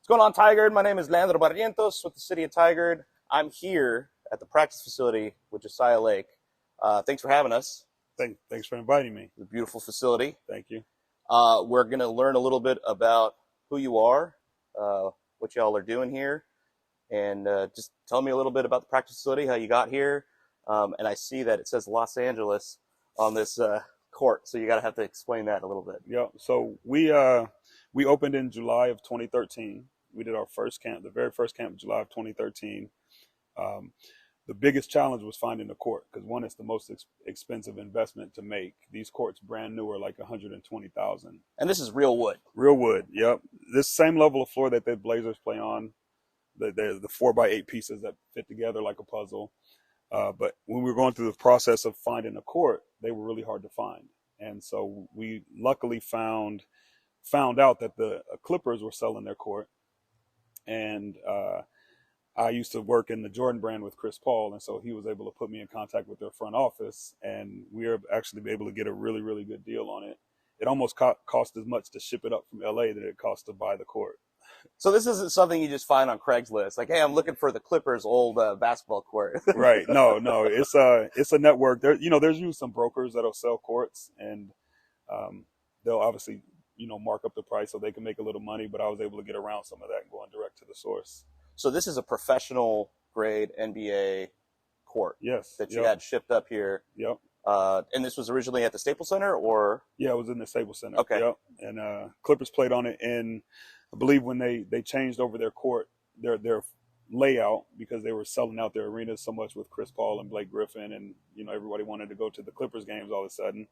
What's going on, Tigard? My name is Leandro Barrientos with the City of Tigard. I'm here at the practice facility with Josiah Lake. Thanks for having us. Thanks for inviting me. It's a beautiful facility. Thank you. We're going to learn a little bit about who you are, what y'all are doing here, and just tell me a little bit about the practice facility, how you got here. And I see that it says Los Angeles on this court, so you got to have to explain that a little bit. Yeah. So we opened in July of 2013. We did our first camp, the very first camp in July of 2013. The biggest challenge was finding a court because one, it's the most expensive investment to make. These courts, brand new, are like $120,000. And this is real wood. Real wood. Yep. This same level of floor that the Blazers play on. The 4x8 pieces that fit together like a puzzle. But when we were going through the process of finding a court, they were really hard to find. And so we luckily found out that the Clippers were selling their court. And I used to work in the Jordan brand with Chris Paul. And so he was able to put me in contact with their front office. And we were actually able to get a really, really good deal on it. It almost cost as much to ship it up from LA that it cost to buy the court. So this isn't something you just find on Craigslist. Like, hey, I'm looking for the Clippers' old basketball court. Right. No. It's a network. There's usually some brokers that'll sell courts, and they'll obviously, mark up the price so they can make a little money. But I was able to get around some of that and going direct to the source. So this is a professional grade NBA court. Yes. That you had shipped up here. Yep. And this was originally at the Staples Center, or? Yeah, it was in the Staples Center. Okay. Yep. And Clippers played on it in, I believe, when they changed over their court, their layout, because they were selling out their arenas so much with Chris Paul and Blake Griffin, and everybody wanted to go to the Clippers games all of a sudden.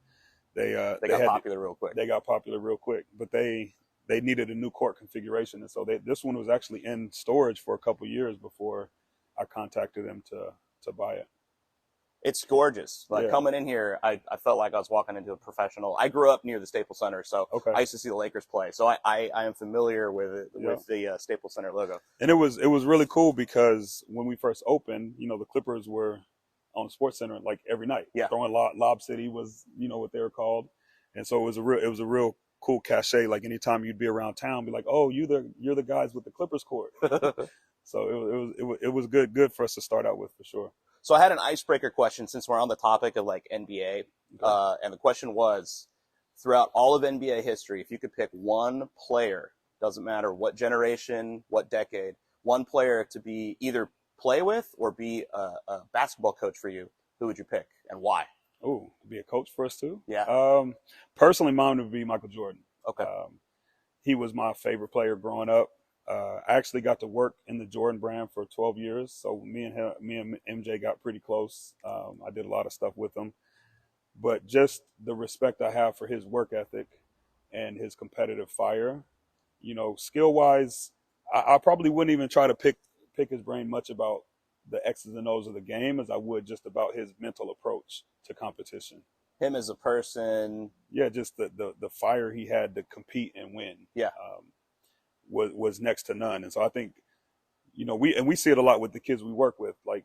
They got popular real quick. They got popular real quick, but they needed a new court configuration, and so this one was actually in storage for a couple of years before I contacted them to buy it. It's gorgeous. Coming in here, I felt like I was walking into a professional. I grew up near the Staples Center, so okay. I used to see the Lakers play. So I am familiar with it, with the Staples Center logo. And it was really cool because when we first opened, the Clippers were on Sports Center like every night. Yeah. Throwing Lob City was what they were called, and so it was a real cool cachet. Like anytime you'd be around town, be like, oh, you're the guys with the Clippers court. So it was good for us to start out with, for sure. So I had an icebreaker question since we're on the topic of like NBA. Okay. And the question was, throughout all of NBA history, if you could pick one player, doesn't matter what generation, what decade, one player to be either play with or be a basketball coach for you, who would you pick and why? Oh, be a coach for us too? Yeah. Personally, mine would be Michael Jordan. Okay. He was my favorite player growing up. I actually got to work in the Jordan brand for 12 years. So me and MJ got pretty close. I did a lot of stuff with him, but just the respect I have for his work ethic and his competitive fire, skill wise, I probably wouldn't even try to pick his brain much about the X's and O's of the game as I would just about his mental approach to competition. Him as a person. Yeah. Just the fire he had to compete and win. Yeah. Was next to none. And so I think, we see it a lot with the kids we work with, like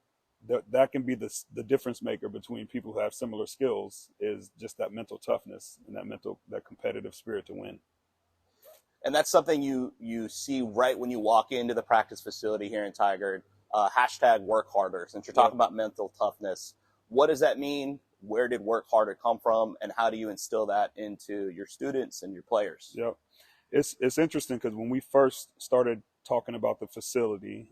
that can be the difference maker between people who have similar skills, is just that mental toughness and that competitive spirit to win. And that's something you see right when you walk into the practice facility here in Tigard. Hashtag work harder. Since you're talking about mental toughness, what does that mean? Where did work harder come from? And how do you instill that into your students and your players? Yep. It's interesting because when we first started talking about the facility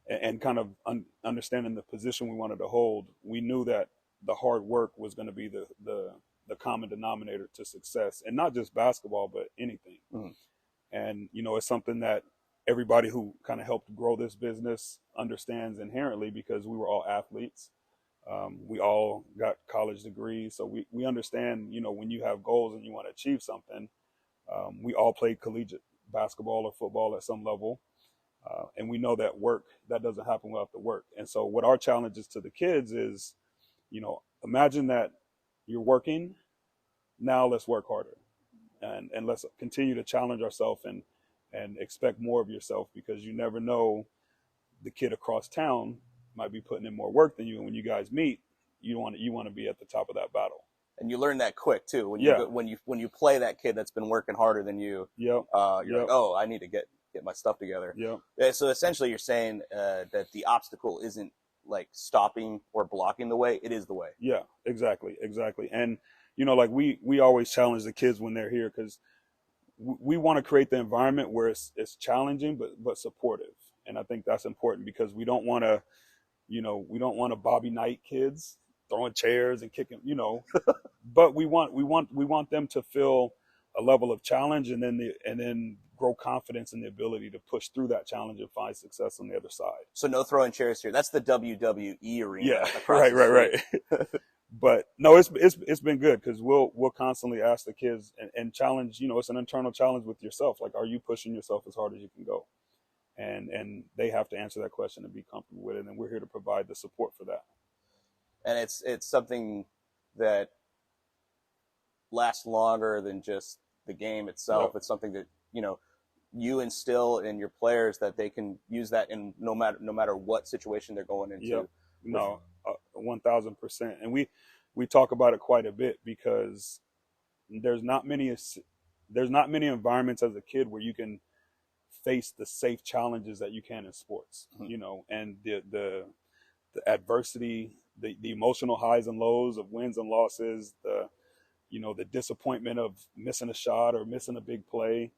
and kind of understanding the position we wanted to hold, we knew that the hard work was going to be the common denominator to success, and not just basketball, but anything. Mm-hmm. And, it's something that everybody who kind of helped grow this business understands inherently, because we were all athletes. We all got college degrees. So we understand, when you have goals and you want to achieve something, we all played collegiate basketball or football at some level. And we know that that doesn't happen without the work. And so what our challenge is to the kids is, imagine that you're working, now let's work harder. And let's continue to challenge ourselves and expect more of yourself, because you never know, the kid across town might be putting in more work than you. And when you guys meet, you want to be at the top of that battle. And you learn that quick too when Yeah. when you play that kid that's been working harder than you. Yep. You're like, oh, I need to get my stuff together. Yep. Yeah, so essentially, you're saying that the obstacle isn't like stopping or blocking the way; it is the way. Yeah, exactly. And like we always challenge the kids when they're here, because we want to create the environment where it's challenging but supportive. And I think that's important, because we don't want to Bobby Knight kids throwing chairs and kicking, but we want them to feel a level of challenge, and then grow confidence in the ability to push through that challenge and find success on the other side. So no throwing chairs here. That's the WWE arena. Yeah, across right. But no, it's been good, because we'll constantly ask the kids and challenge. It's an internal challenge with yourself. Like, are you pushing yourself as hard as you can go? And they have to answer that question and be comfortable with it. And we're here to provide the support for that. And it's something that lasts longer than just the game itself. Yep. It's something that you instill in your players, that they can use that in no matter what situation they're going into. Yep. No, 1,000%. And we talk about it quite a bit, because there's not many environments as a kid where you can face the safe challenges that you can in sports. And the adversity, the emotional highs and lows of wins and losses, the disappointment of missing a shot or missing a big play.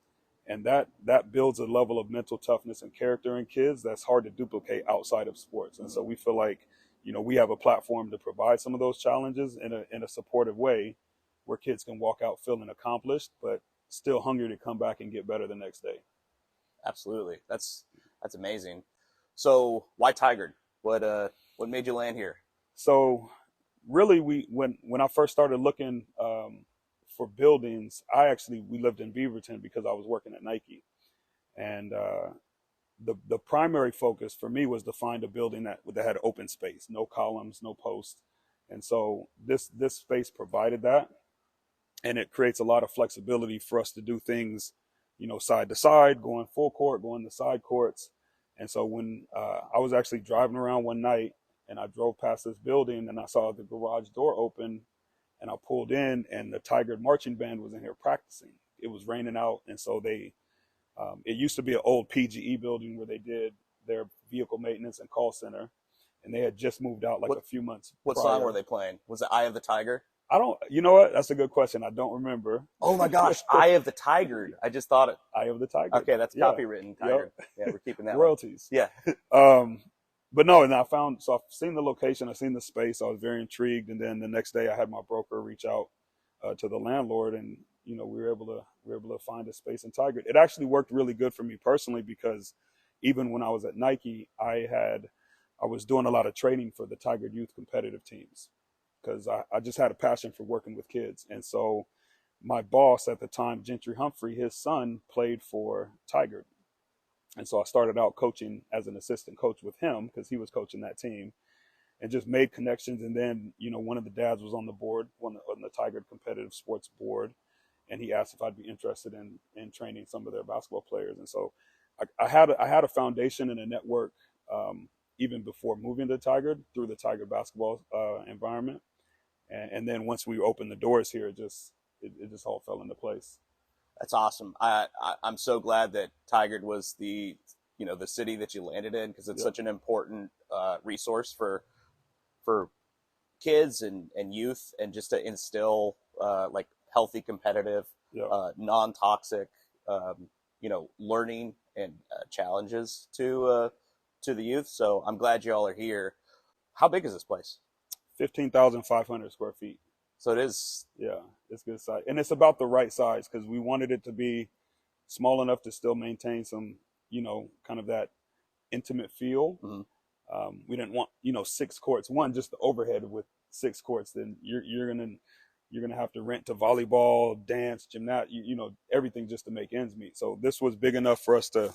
And that builds a level of mental toughness and character in kids that's hard to duplicate outside of sports. And so we feel like, we have a platform to provide some of those challenges in a supportive way, where kids can walk out feeling accomplished, but still hungry to come back and get better the next day. Absolutely. That's amazing. So why Tigard? What made you land here? So really, when I first started looking for buildings, we lived in Beaverton because I was working at Nike. And the primary focus for me was to find a building that had open space, no columns, no posts. And so this space provided that, and it creates a lot of flexibility for us to do things, side to side, going full court, going to side courts. And so when I was actually driving around one night, and I drove past this building, and I saw the garage door open, and I pulled in, and the Tigard marching band was in here practicing. It was raining out, and so it used to be an old PGE building where they did their vehicle maintenance and call center, and they had just moved out a few months What prior. song were they playing? Was it Eye of the Tiger? You know what? That's a good question. I don't remember. Oh my gosh, Eye of the Tiger. I just thought it. Eye of the Tiger. Okay, that's copywritten. Tiger. Yep. Yeah, we're keeping that royalties. One. Yeah. But no, and I've seen the location, I've seen the space, I was very intrigued, and then the next day I had my broker reach out to the landlord, and we were able to find a space in Tigard. It actually worked really good for me personally, because even when I was at Nike, I was doing a lot of training for the Tigard youth competitive teams, because I just had a passion for working with kids. And so my boss at the time, Gentry Humphrey, his son played for Tigard. And so I started out coaching as an assistant coach with him, because he was coaching that team, and just made connections. And then, one of the dads was on the board, on the Tigard competitive sports board. And he asked if I'd be interested in training some of their basketball players. And so I had a foundation and a network even before moving to Tigard, through the Tigard basketball environment. And then once we opened the doors here, it just all fell into place. That's awesome. I'm so glad that Tigard was the city that you landed in, because it's such an important resource for kids and youth, and just to instill like healthy, competitive, non-toxic, learning and challenges to the youth. So I'm glad you all are here. How big is this place? 15,500 square feet. So it is. Yeah, it's good size. And it's about the right size, because we wanted it to be small enough to still maintain some, kind of that intimate feel. Mm-hmm. We didn't want, 6 courts. One, just the overhead with 6 courts, then you're gonna have to rent to volleyball, dance, gymnastics, everything just to make ends meet. So this was big enough for us to,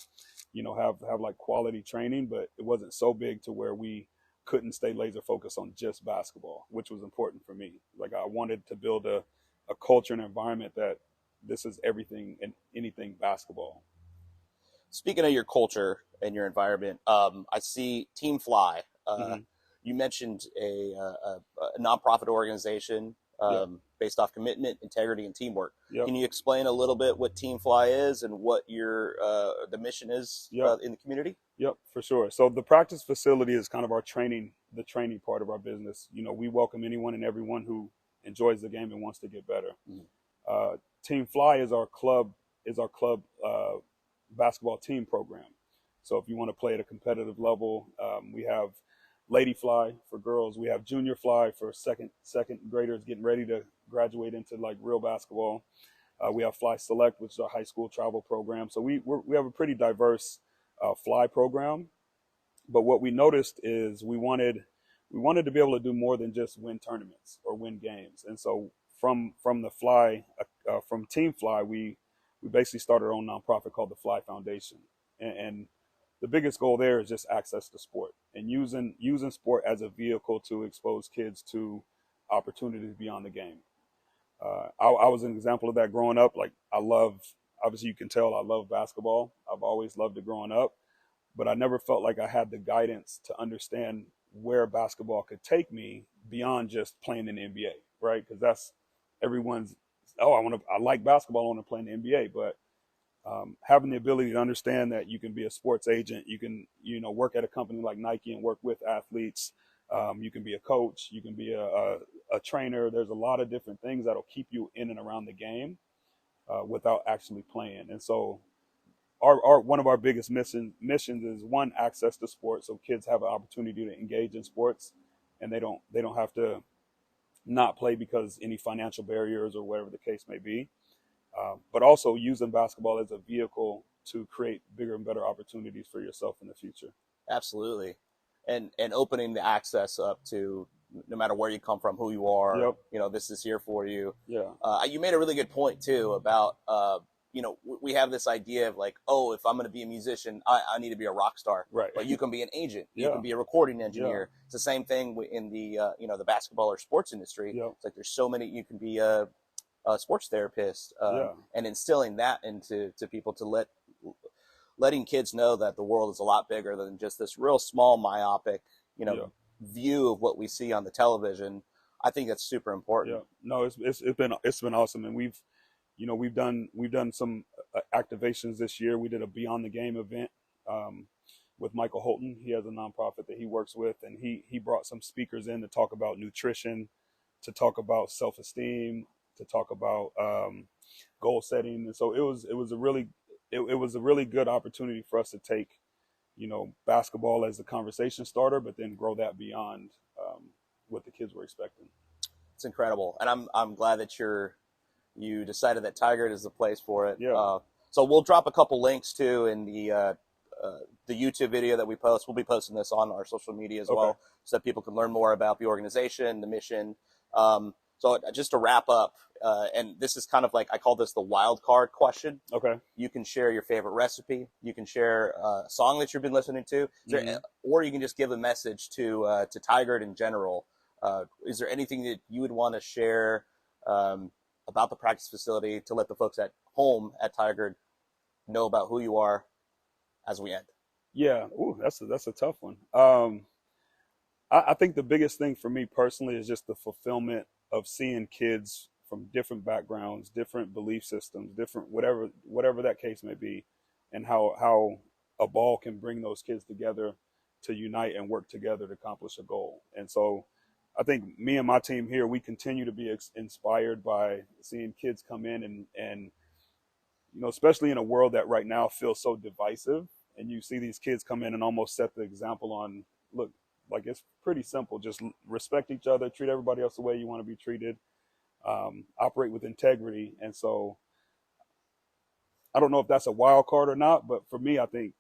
have like quality training, but it wasn't so big to where we couldn't stay laser focused on just basketball, which was important for me. Like, I wanted to build a culture and environment that this is everything and anything basketball. Speaking of your culture and your environment, I see Team Fly. Mm-hmm. You mentioned a nonprofit organization based off commitment, integrity, and teamwork. Yep. Can you explain a little bit what Team Fly is and what your the mission is in the community? Yep, for sure. So the practice facility is kind of our training, the training part of our business. You know, we welcome anyone and everyone who enjoys the game and wants to get better. Mm-hmm. Team Fly is our club basketball team program. So if you want to play at a competitive level, we have Lady Fly for girls. We have Junior Fly for second graders getting ready to graduate into like real basketball. We have Fly Select, which is our high school travel program. So we have a pretty diverse fly program. But what we noticed is we wanted to be able to do more than just win tournaments or win games. And so from the Fly, from Team Fly, we basically started our own nonprofit called the Fly Foundation. And the biggest goal there is just access to sport and using sport as a vehicle to expose kids to opportunities beyond the game. I was an example of that growing up. Like obviously you can tell I love basketball. I've always loved it growing up, but I never felt like I had the guidance to understand where basketball could take me beyond just playing in the NBA, right? Because that's everyone's, I like basketball, I want to play in the NBA, but having the ability to understand that you can be a sports agent, you can, work at a company like Nike and work with athletes. You can be a coach, you can be a trainer. There's a lot of different things that'll keep you in and around the game without actually playing. And so our one of our biggest missions is one, access to sports, so kids have an opportunity to engage in sports and they don't have to not play because any financial barriers or whatever the case may be. But also using basketball as a vehicle to create bigger and better opportunities for yourself in the future. Absolutely. And opening the access up to no matter where you come from, who you are, Yep. This is here for you. Yeah. You made a really good point too about, we have this idea of like, oh, if I'm going to be a musician, I need to be a rock star. Right. But you can be an agent. You Yeah. can be a recording engineer. Yeah. It's the same thing in the, the basketball or sports industry. Yep. It's like there's so many, you can be a sports therapist, and instilling that into people to letting kids know that the world is a lot bigger than just this real small myopic, view of what we see on the television. I think that's super important. Yeah, no, it's been awesome, and we've done some activations this year. We did a Beyond the Game event with Michael Holton. He has a nonprofit that he works with, and he brought some speakers in to talk about nutrition, to talk about self-esteem, to talk about goal setting. And so it was a really good opportunity for us to take, basketball as a conversation starter, but then grow that beyond what the kids were expecting. It's incredible, and I'm glad that you decided that Tigard is the place for it. Yeah. So we'll drop a couple links too in the YouTube video that we post. We'll be posting this on our social media as well, so that people can learn more about the organization, the mission. So just to wrap up, and this is kind of like, I call this the wild card question. Okay. You can share your favorite recipe. You can share a song that you've been listening to, or you can just give a message to Tigard in general. Is there anything that you would want to share about the practice facility to let the folks at home at Tigard know about who you are as we end? Yeah. Ooh, that's a tough one. I think the biggest thing for me personally is just the fulfillment of seeing kids from different backgrounds, different belief systems, different whatever that case may be, and how a ball can bring those kids together to unite and work together to accomplish a goal. And so I think me and my team here, we continue to be inspired by seeing kids come in and especially in a world that right now feels so divisive, and you see these kids come in and almost set the example on, look, like, it's pretty simple. Just respect each other, treat everybody else the way you want to be treated, operate with integrity. And so I don't know if that's a wild card or not, but for me, I think,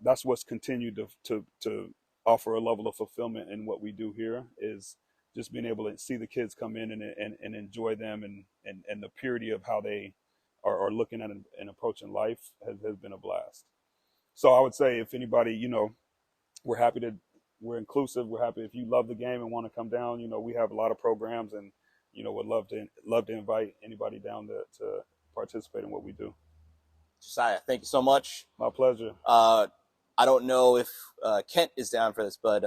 that's what's continued to offer a level of fulfillment in what we do here, is just being able to see the kids come in and enjoy them, and the purity of how they are looking at and approaching life has been a blast. So I would say, if anybody, we're inclusive. We're happy if you love the game and want to come down. We have a lot of programs, and would love to invite anybody down to participate in what we do. Josiah, thank you so much. My pleasure. I don't know if Kent is down for this, but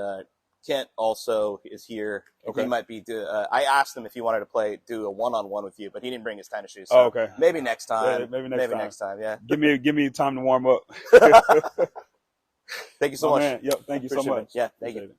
Kent also is here. Okay. He might be. I asked him if he wanted to do a one-on-one with you, but he didn't bring his tennis shoes. So Oh, okay. maybe next time. Yeah, maybe next time. Yeah. Give me time to warm up. Thank you so much. Man. Yep. Thank you so much. Yeah. Thank you.